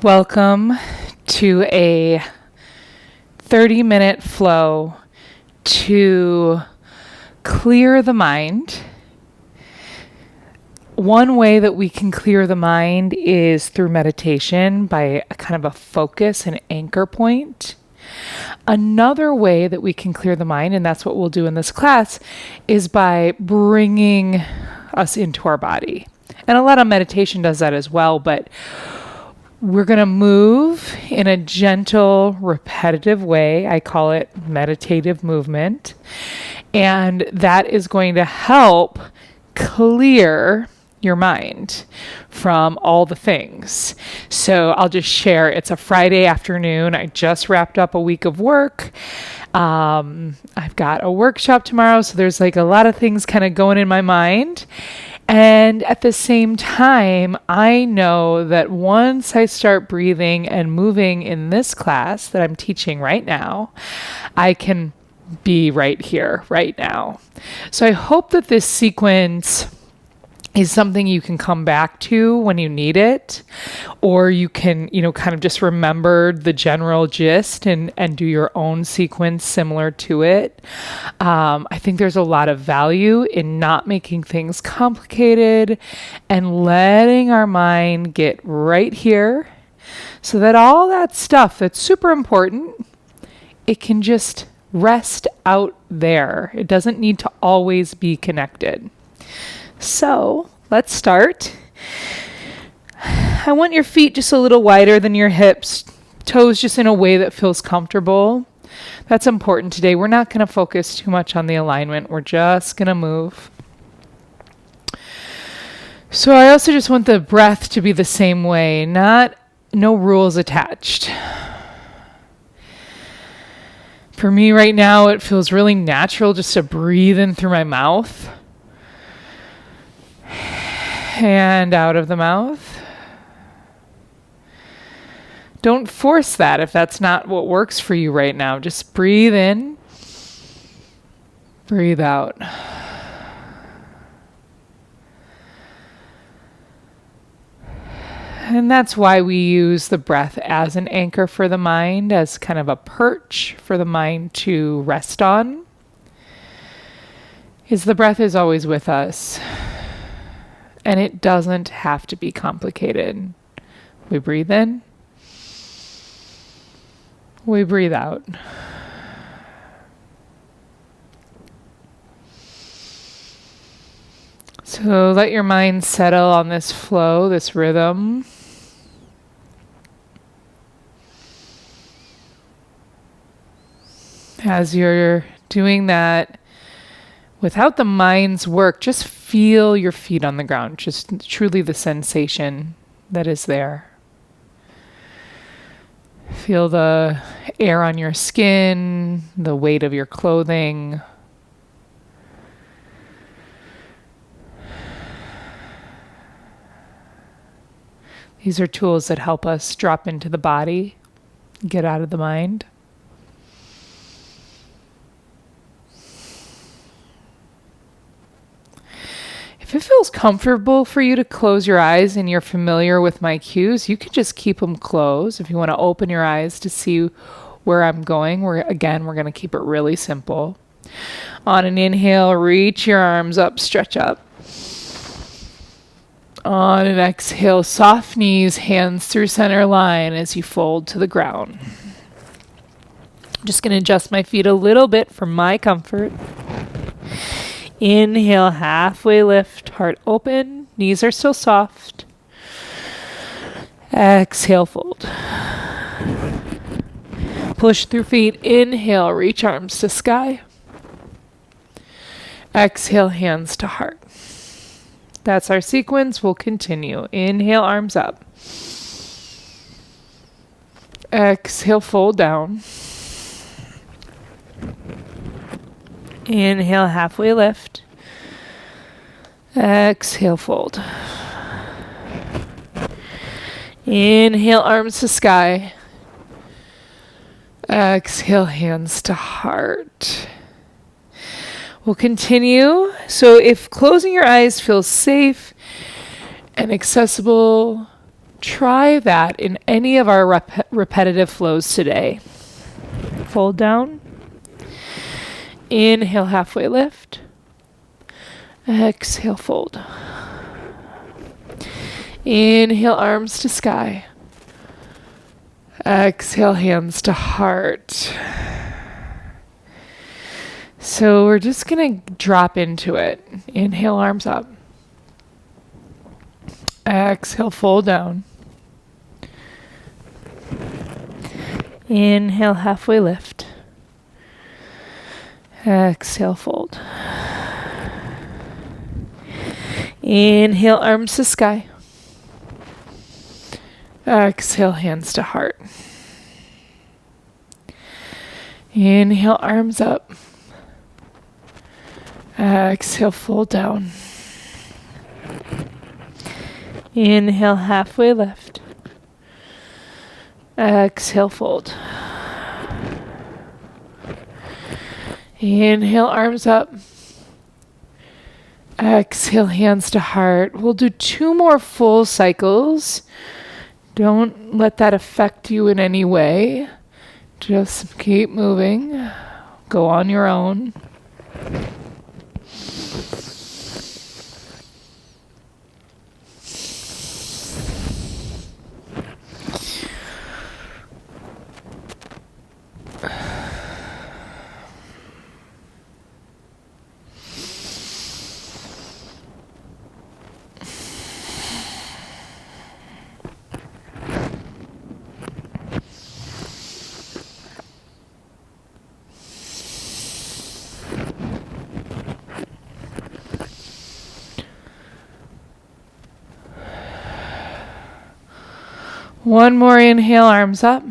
Welcome to a 30-minute flow to clear the mind. One way that we can clear the mind is through meditation by a kind of a focus and anchor point. Another way that we can clear the mind, and that's what we'll do in this class, is by bringing us into our body. And a lot of meditation does that as well, but we're going to move in a gentle, repetitive way. I call it meditative movement. And that is going to help clear your mind from all the things. So I'll just share, it's a Friday afternoon. I just wrapped up a week of work. I've got a workshop tomorrow. So there's like a lot of things kind of going in my mind. And at the same time, I know that once I start breathing and moving in this class that I'm teaching right now, I can be right here, right now. So I hope that this sequence is something you can come back to when you need it, or you can, kind of just remember the general gist and do your own sequence similar to it. I think there's a lot of value in not making things complicated and letting our mind get right here so that all that stuff that's super important, it can just rest out there. It doesn't need to always be connected. So let's start. I want your feet just a little wider than your hips, toes just in a way that feels comfortable. That's important today. We're not going to focus too much on the alignment. We're just going to move. So I also just want the breath to be the same way, no rules attached. For me right now, it feels really natural just to breathe in through my mouth. And out of the mouth. Don't force that if that's not what works for you right now. Just breathe in, breathe out. And that's why we use the breath as an anchor for the mind, as kind of a perch for the mind to rest on. Is the breath is always with us. And it doesn't have to be complicated. We breathe in. We breathe out. So let your mind settle on this flow, this rhythm. As you're doing that, without the mind's work, just feel your feet on the ground, just truly the sensation that is there. Feel the air on your skin, the weight of your clothing. These are tools that help us drop into the body, get out of the mind. If it feels comfortable for you to close your eyes and you're familiar with my cues, you can just keep them closed. If you want to open your eyes to see where I'm going, we're going to keep it really simple. On an inhale, reach your arms up, stretch up. On an exhale, soft knees, hands through center line as you fold to the ground. I'm just going to adjust my feet a little bit for my comfort. Inhale, halfway lift, heart open, knees are still soft. Exhale, fold. Push through feet, inhale, reach arms to sky. Exhale, hands to heart. That's our sequence. We'll continue. Inhale, arms up. Exhale, fold down. Inhale, halfway lift. Exhale, fold. Inhale, arms to sky. Exhale, hands to heart. We'll continue. So if closing your eyes feels safe and accessible, try that in any of our repetitive flows today. Fold down. Inhale, halfway lift. Exhale, fold. Inhale, arms to sky. Exhale, hands to heart. So we're just going to drop into it. Inhale, arms up. Exhale, fold down. Inhale, halfway lift. Exhale, fold. Inhale, arms to sky. Exhale, hands to heart. Inhale, arms up. Exhale, fold down. Inhale, halfway lift. Exhale, fold. Inhale, arms up. Exhale, hands to heart. We'll do 2 more full cycles. Don't let that affect you in any way. Just keep moving. Go on your own. One more inhale, arms up.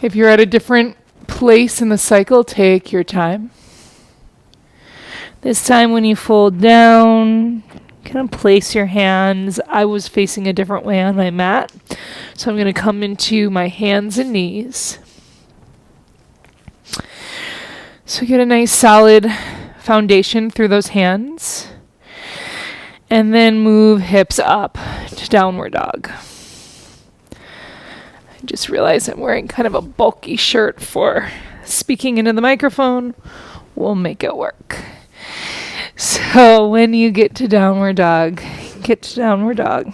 If you're at a different place in the cycle, take your time. This time when you fold down, kind of place your hands. I was facing a different way on my mat, so I'm going to come into my hands and knees. So get a nice solid foundation through those hands. And then move hips up to downward dog. Just realized I'm wearing kind of a bulky shirt for speaking into the microphone. We'll make it work. So when you get to downward dog, get to downward dog.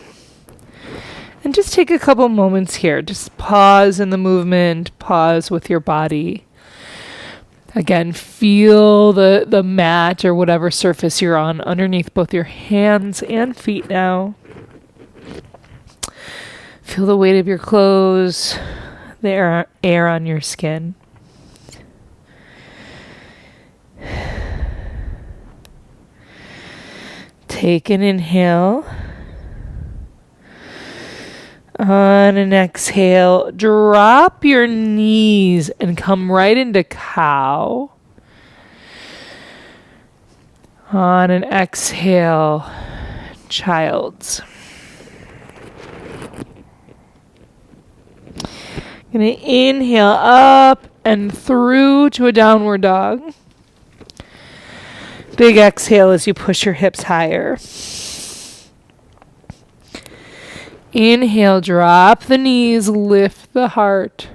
And just take a couple moments here. Just pause in the movement, pause with your body. Again, feel the mat or whatever surface you're on underneath both your hands and feet now. Feel the weight of your clothes, the air on your skin. Take an inhale. On an exhale, drop your knees and come right into cow. On an exhale, child's. Gonna inhale up and through to a downward dog. Big exhale as you push your hips higher. Inhale, drop the knees, lift the heart.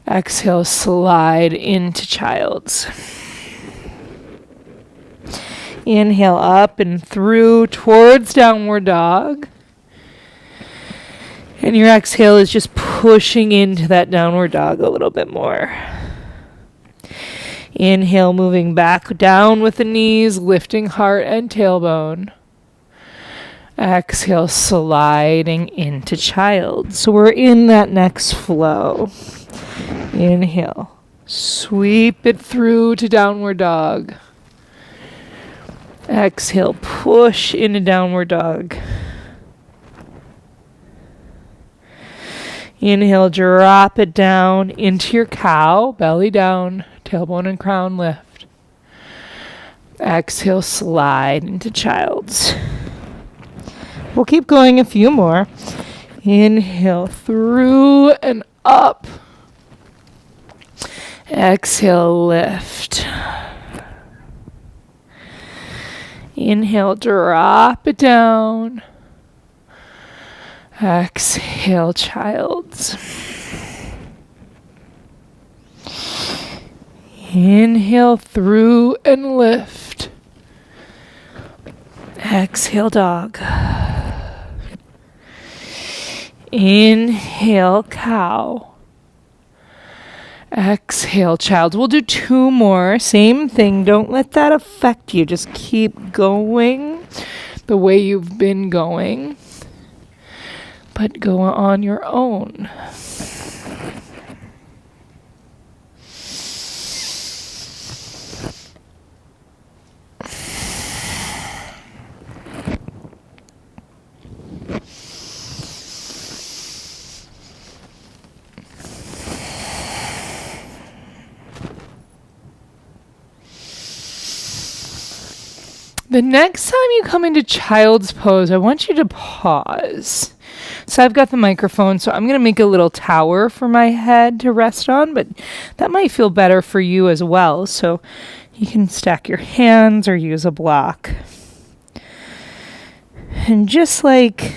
Exhale, slide into child's. Inhale up and through towards downward dog. And your exhale is just pushing into that downward dog a little bit more. Inhale, moving back down with the knees, lifting heart and tailbone. Exhale, sliding into child. So we're in that next flow. Inhale, sweep it through to downward dog. Exhale, push into downward dog. Inhale, drop it down into your cow, belly down, tailbone and crown lift. Exhale, slide into child's. We'll keep going a few more. Inhale, through and up. Exhale, lift. Inhale, drop it down. Exhale, child's. Inhale through and lift. Exhale, dog. Inhale, cow. Exhale, child. We'll do 2 more. Same thing. Don't let that affect you. Just keep going the way you've been going, but go on your own. The next time you come into child's pose, I want you to pause. So I've got the microphone, so I'm going to make a little tower for my head to rest on, but that might feel better for you as well. So you can stack your hands or use a block. And just like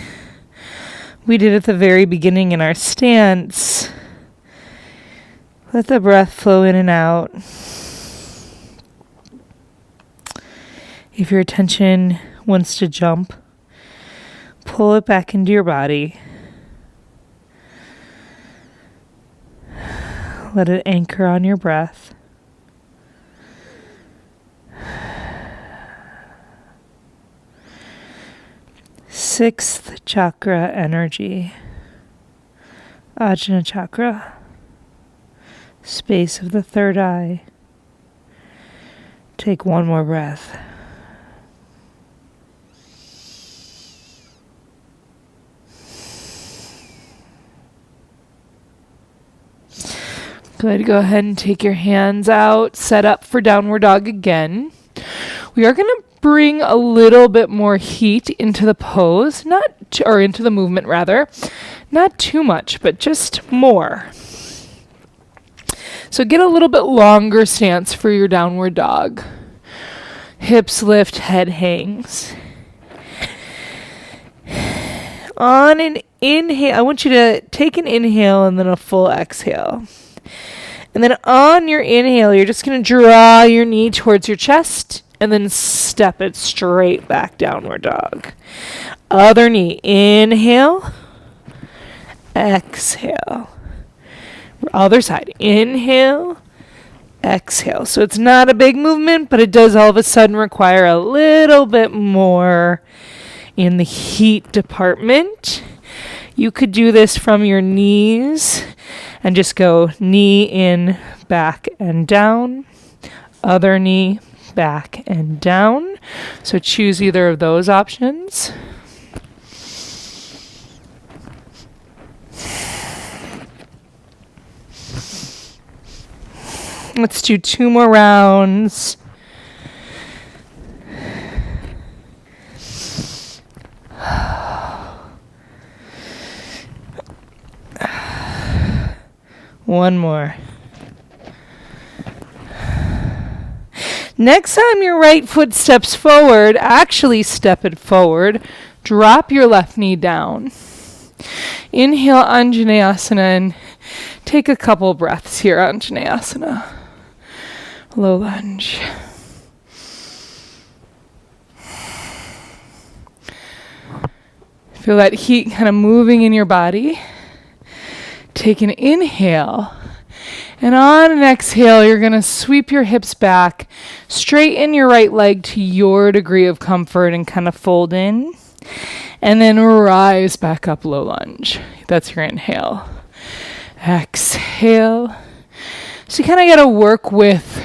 we did at the very beginning in our stance, let the breath flow in and out. If your attention wants to jump, pull it back into your body. Let it anchor on your breath. Sixth chakra energy, Ajna chakra, space of the third eye. Take 1 more breath. Good. Go ahead and take your hands out. Set up for downward dog again. We are going to bring a little bit more heat into the pose, or into the movement rather. Not too much, but just more. So get a little bit longer stance for your downward dog. Hips lift, head hangs. On an inhale, I want you to take an inhale and then a full exhale. And then on your inhale, you're just going to draw your knee towards your chest and then step it straight back, downward dog. Other knee, inhale, exhale. Other side, inhale, exhale. So it's not a big movement, but it does all of a sudden require a little bit more in the heat department. You could do this from your knees and just go knee in, back and down. Other knee, back and down. So choose either of those options. Let's do 2 more rounds. One more. Next time your right foot steps forward, actually step it forward. Drop your left knee down. Inhale, Anjaneyasana, and take a couple breaths here, Anjaneyasana. Low lunge. Feel that heat kind of moving in your body. Take an inhale. And on an exhale, you're going to sweep your hips back, straighten your right leg to your degree of comfort and kind of fold in. And then rise back up, low lunge. That's your inhale. Exhale. So you kind of got to work with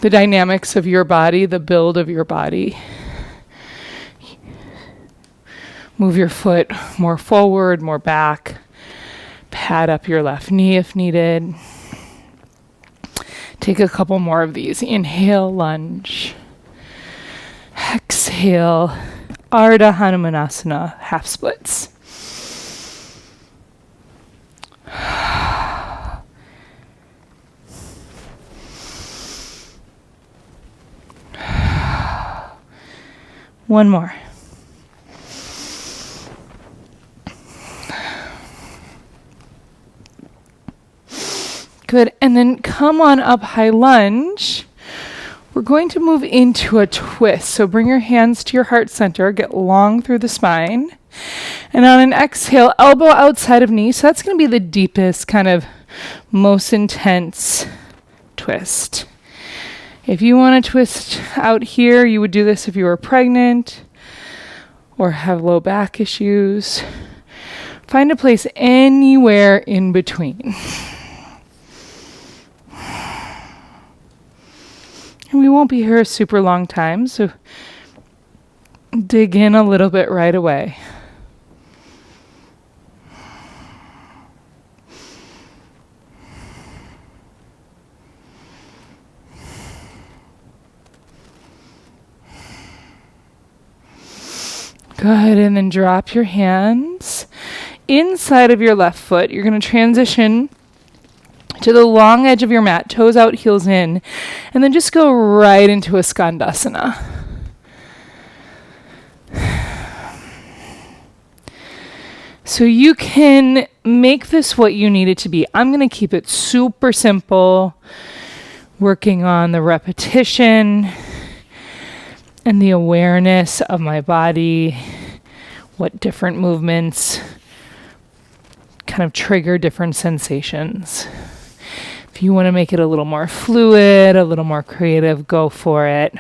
the dynamics of your body, the build of your body. Move your foot more forward, more back. Pad up your left knee if needed. Take a couple more of these. Inhale, lunge. Exhale, Ardha Hanumanasana, half splits. One more. Good. And then come on up, high lunge. We're going to move into a twist. So bring your hands to your heart center, get long through the spine. And on an exhale, elbow outside of knee. So that's going to be the deepest, kind of most intense twist. If you want to twist out here, you would do this if you were pregnant or have low back issues. Find a place anywhere in between. And we won't be here a super long time, so dig in a little bit right away. Good, and then drop your hands inside of your left foot. You're going to transition to the long edge of your mat, toes out, heels in, and then just go right into a skandasana. So you can make this what you need it to be. I'm going to keep it super simple, working on the repetition and the awareness of my body, what different movements kind of trigger different sensations. If you want to make it a little more fluid, a little more creative, go for it.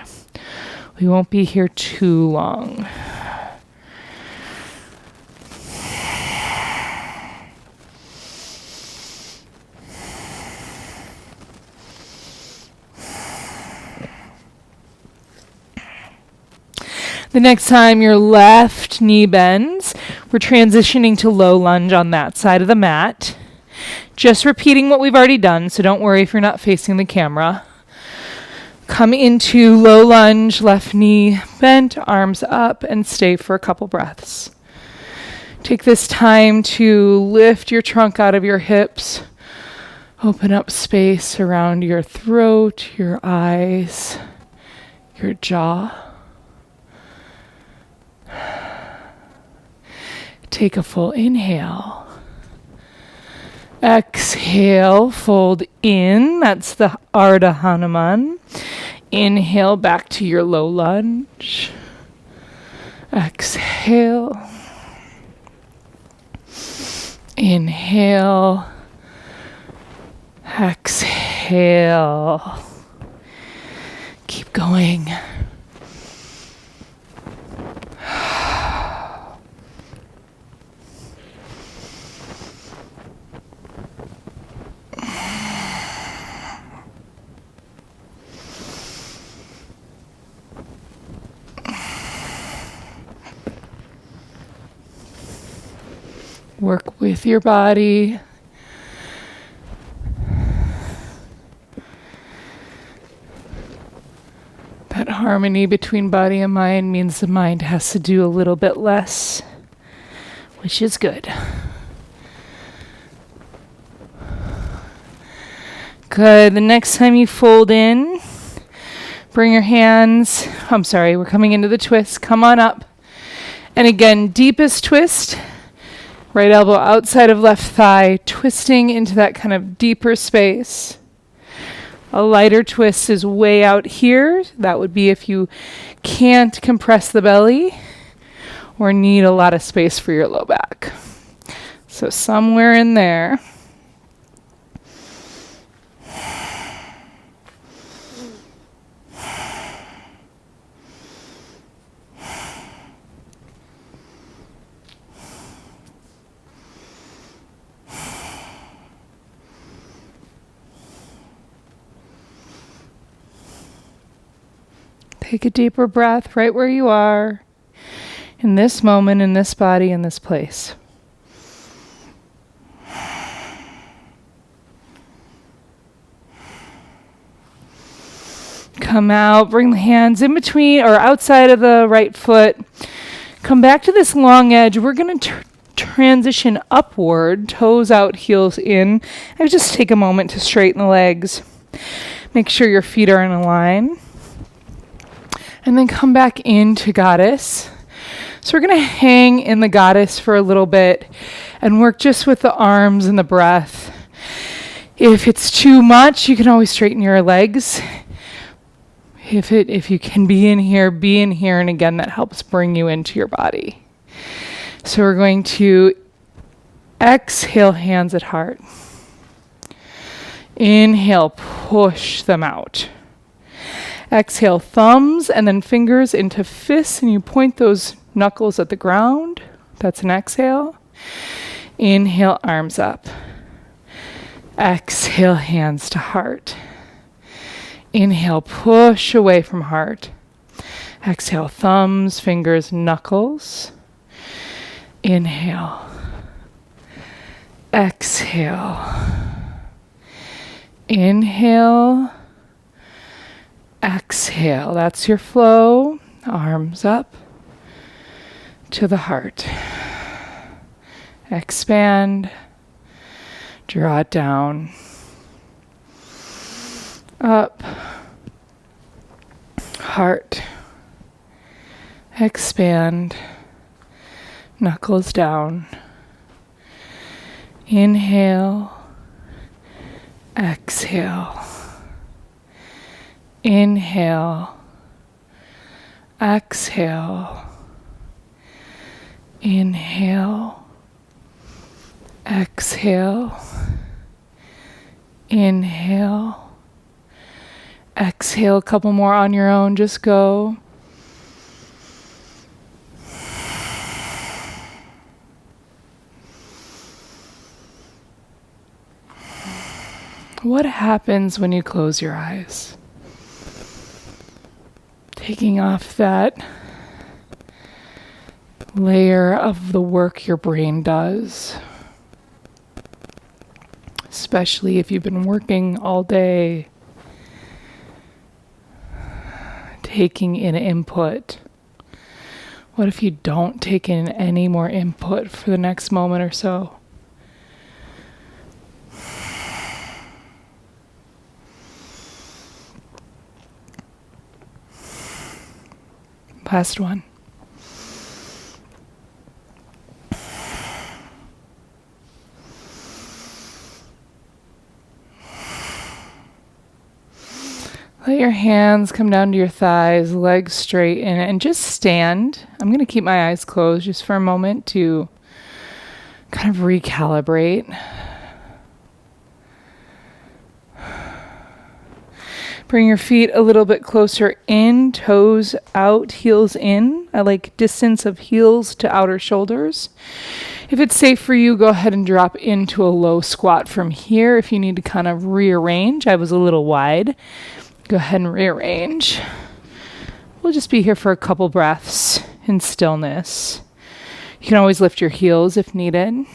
We won't be here too long. The next time your left knee bends, we're transitioning to low lunge on that side of the mat. Just repeating what we've already done, so don't worry if you're not facing the camera. Come into low lunge, left knee bent, arms up, and stay for a couple breaths. Take this time to lift your trunk out of your hips. Open up space around your throat, your eyes, your jaw. Take a full inhale. Exhale, fold in. That's the Ardha Hanuman. Inhale back to your low lunge. Exhale. Inhale. Exhale. Keep going. Work with your body. That harmony between body and mind means the mind has to do a little bit less, which is good. Good. The next time you fold in, bring your hands. We're coming into the twist. Come on up. And again, deepest twist. Right elbow outside of left thigh, twisting into that kind of deeper space. A lighter twist is way out here. That would be if you can't compress the belly or need a lot of space for your low back. So somewhere in there. Take a deeper breath right where you are, in this moment, in this body, in this place. Come out, bring the hands in between or outside of the right foot. Come back to this long edge. We're going to transition upward, toes out, heels in. And just take a moment to straighten the legs. Make sure your feet are in a line. And then come back into goddess. So we're going to hang in the goddess for a little bit and work just with the arms and the breath. If it's too much, you can always straighten your legs. If you can be in here, and again, that helps bring you into your body. So we're going to exhale, hands at heart. Inhale, push them out. Exhale, thumbs and then fingers into fists, and you point those knuckles at the ground. That's an exhale. Inhale, arms up. Exhale, hands to heart. Inhale, push away from heart. Exhale, thumbs, fingers, knuckles. Inhale. Exhale. Inhale. Exhale. That's your flow. Arms up to the heart. Expand. Draw it down. Up. Heart. Expand. Knuckles down. Inhale. Exhale. Inhale. Exhale. Inhale. Exhale. Inhale. Exhale. A couple more on your own. Just go. What happens when you close your eyes? Taking off that layer of the work your brain does. Especially if you've been working all day, taking in input. What if you don't take in any more input for the next moment or so? Last one. Let your hands come down to your thighs, legs straighten, and just stand. I'm going to keep my eyes closed just for a moment to kind of recalibrate. Bring your feet a little bit closer in, toes out, heels in. I like distance of heels to outer shoulders. If it's safe for you, go ahead and drop into a low squat from here. If you need to kind of rearrange, I was a little wide. Go ahead and rearrange. We'll just be here for a couple breaths in stillness. You can always lift your heels if needed.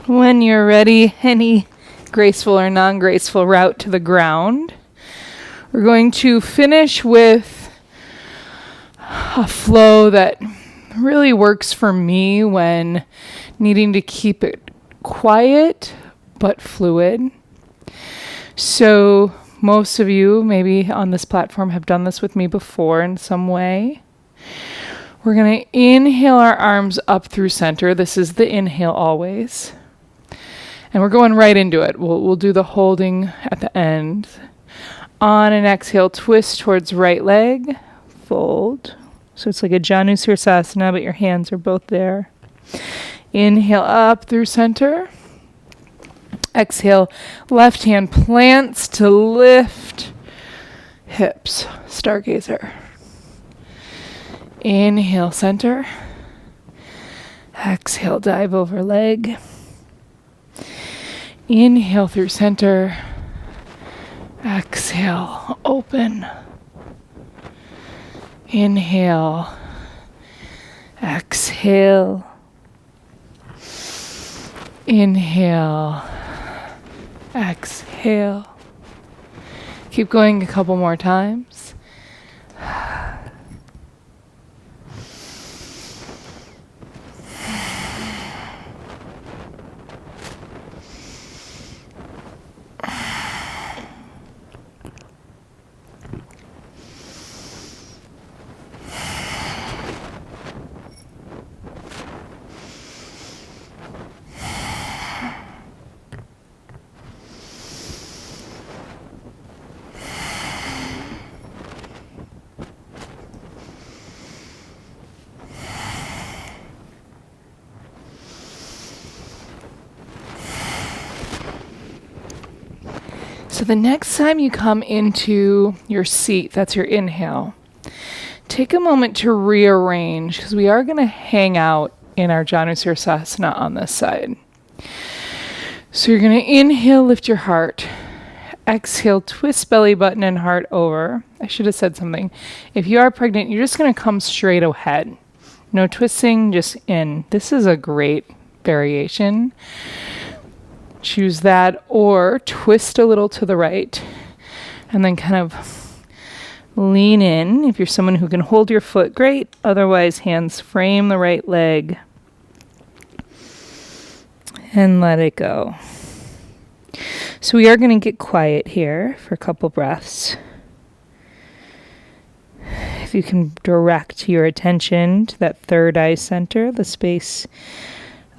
When you're ready, any graceful or non-graceful route to the ground. We're going to finish with a flow that really works for me when needing to keep it quiet but fluid. So most of you maybe on this platform have done this with me before in some way. We're going to inhale our arms up through center. This is the inhale always. And we're going right into it. We'll do the holding at the end. On an exhale, twist towards right leg. Fold. So it's like a Janu Sirsasana, but your hands are both there. Inhale up through center. Exhale, left hand plants to lift hips. Stargazer. Inhale, center. Exhale, dive over leg. Inhale through center. Exhale, open. Inhale. Exhale. Inhale. Exhale. Keep going a couple more times. So the next time you come into your seat, that's your inhale, take a moment to rearrange, because we are going to hang out in our Janusirsasana on this side. So you're going to inhale, lift your heart. Exhale, twist belly button and heart over. I should have said something. If you are pregnant, you're just going to come straight ahead. No twisting, just in. This is a great variation. Choose that, or twist a little to the right and then kind of lean in. If you're someone who can hold your foot, great. Otherwise, hands frame the right leg and let it go. So we are going to get quiet here for a couple breaths. If you can direct your attention to that third eye center, the space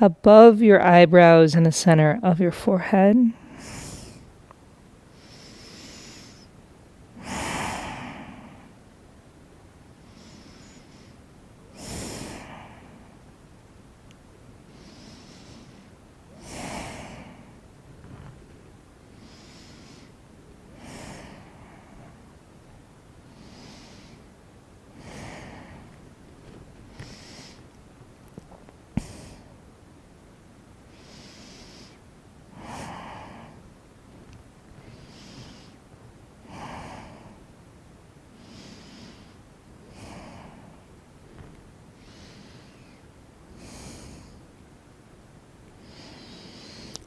above your eyebrows in the center of your forehead.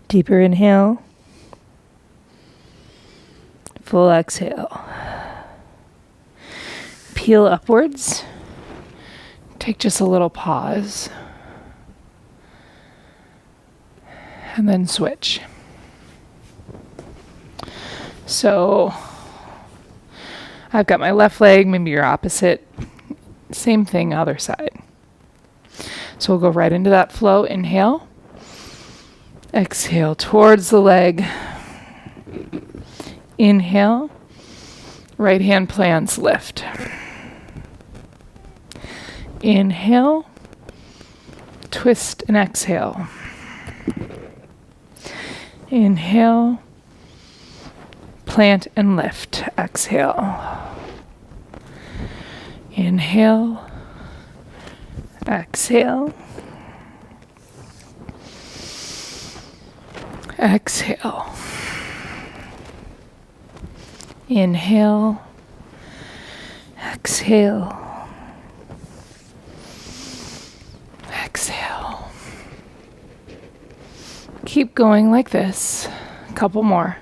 Deeper inhale. Full exhale. Peel upwards. Take just a little pause. And then switch. So I've got my left leg, maybe your opposite. Same thing, other side. So we'll go right into that flow. Inhale. Exhale towards the leg. Inhale. Right hand plants lift. Inhale. Twist and exhale. Inhale. Plant and lift. Exhale. Inhale. Exhale. Exhale. Inhale. Exhale. Exhale. Keep going like this. A couple more.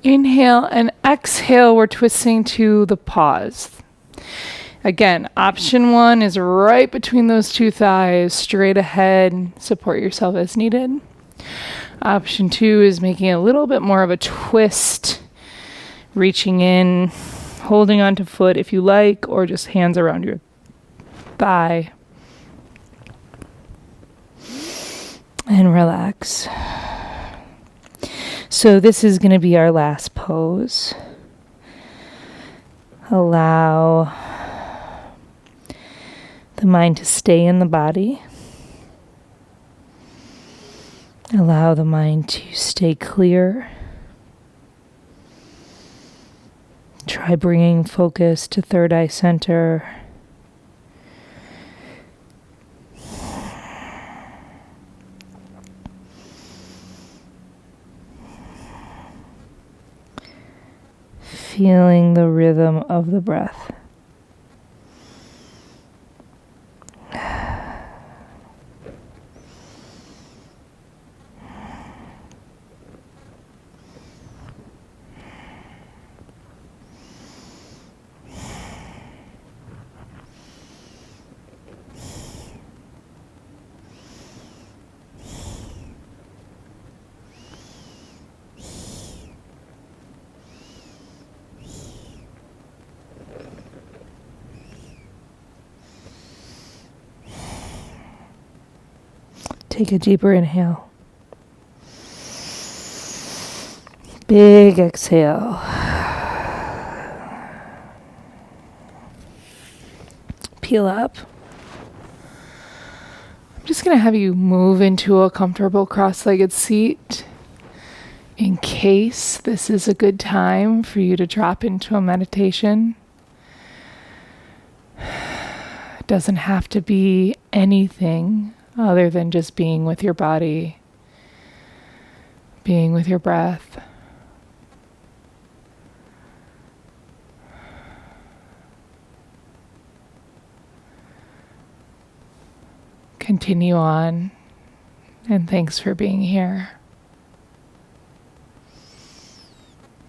Inhale and exhale, we're twisting to the pause. Again, option one is right between those two thighs, straight ahead, support yourself as needed. Option two is making a little bit more of a twist, reaching in, holding onto foot if you like, or just hands around your thigh. And relax. So this is going to be our last pose. Allow the mind to stay in the body. Allow the mind to stay clear. Try bringing focus to third eye center. Feeling the rhythm of the breath. Take a deeper inhale. Big exhale. Peel up. I'm just going to have you move into a comfortable cross-legged seat in case this is a good time for you to drop into a meditation. It doesn't have to be anything other than just being with your body, being with your breath. Continue on, and thanks for being here.